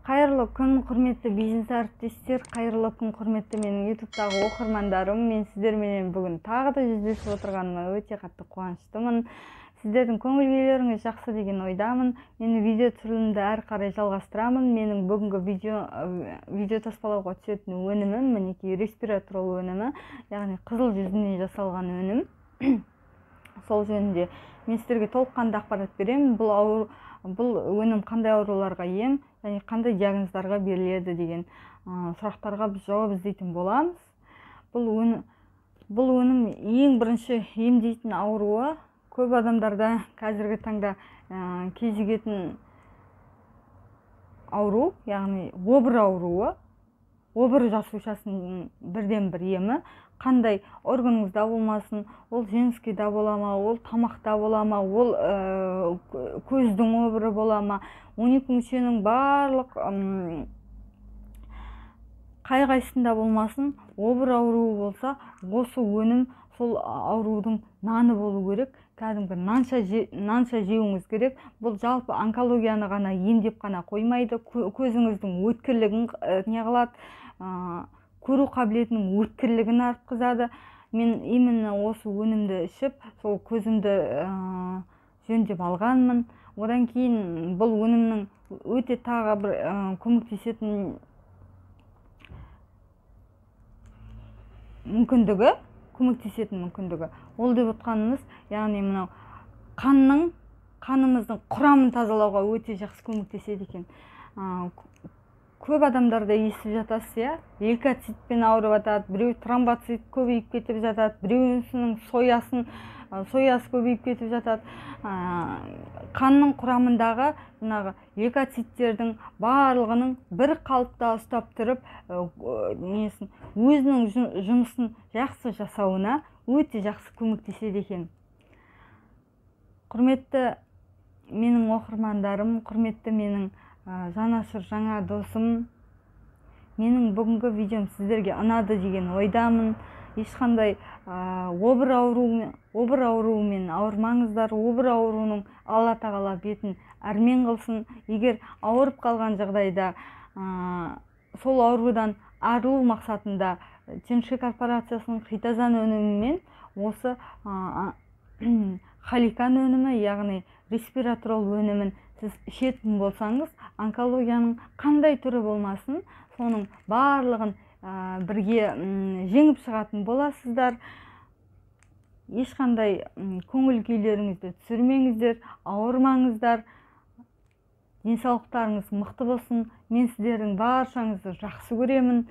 Кайырлы күн, құрметті бизнес әріптестер, кайырлы күн, құрметті менің YouTube-тағы оқырмандарым. Мен сіздер менен бүгін тағы да жүздесіп отырғаныма өте қатты қуаныштымын. Сіздердің көңіл күйлеріңіз жақсы деген ойдамын. Мені видео түсірілімді әрі қарай жалғастырамын. Менің бүгінгі видео таспалауға түсетін өнімім мінекей респиратрол өнімі, яғни қызыл жүзінен жасалған өнім. Сол жөнінде мен сіздерге толыққанды ақпарат беремін. Бұл өнім қандай ауруларға ем және қандай диагноздарға беріледі деген сұрақтарға біз жауап іздейтін боламыз. Бұл өнім ең бірінші емдейтін ауруы көп адамдарда қазіргі таңда кезігетін ауру, яғни обыр ауруы. Обыр жасушасының бірден бір емі. Қандай органыңызда болмасын, ол женскийда бола ма, ол тамақта бола ма, ол көздің обыры бола ма, 12 мүшенің барлық қай-қайсында болмасын, обыр ауруы болса, осы өнім сол аурудың наны болу керек. Кәдімгі нанша жеуіңіз керек. Бұл жалпы онкологияны ғана емдеп қана қоймайды, көзіңіздің өткірлігін не қылады, көру қабілетінің өткірлігін артқызады. Мен именно осы өнімді ішіп, сол көзімді жөндеп алғанмын. Одан кейін бұл өнімнің өте тағы бір көмектесетін мүмкіндігі, ол деп отқанымыз, яғни мынау қанымыздың құрамын тазалауға өте жақсы көмектеседі екен. Көп адамдарда естіп жатасыз, лейкоцитпен ауырып жатады, біреу тромбоцит көбейіп кетіп жатады, біреуісінің соясы көбейіп кетіп жатады. Қанның құрамындағы лейкоциттердің барлығының бір қалыпта ұстап тұрып, өзінің жұмысын жақсы жасауына өте жақсы көмектеседі екен. Құрметті менің оқырмандарым, құрметті менің жанашыр жаңа досым, менің бүгінгі видеом сіздерге ұнады деген ойдамын. Ешқандай обыр ауруымен ауырмаңыздар. Обыр ауруының Алла тағала бетін әрмен қылсын. Егер ауырып қалған жағдайда сол аурудан арылу мақсатында Тенши корпорациясының Хитозан өнімімен осы Халикан өнімі, яғни респиратрол өнімін сіз ішетін болсаңыз, онкологияның қандай түрі болмасын, соның барлығын бірге жеңіп шығатын боласыздар. Ешқандай көңіл күйлеріңізді түсірмеңіздер, ауырмаңыздар. Денсаулықтарыңыз мықты болсын. Мен сіздердің баршаңызды жақсы көремін.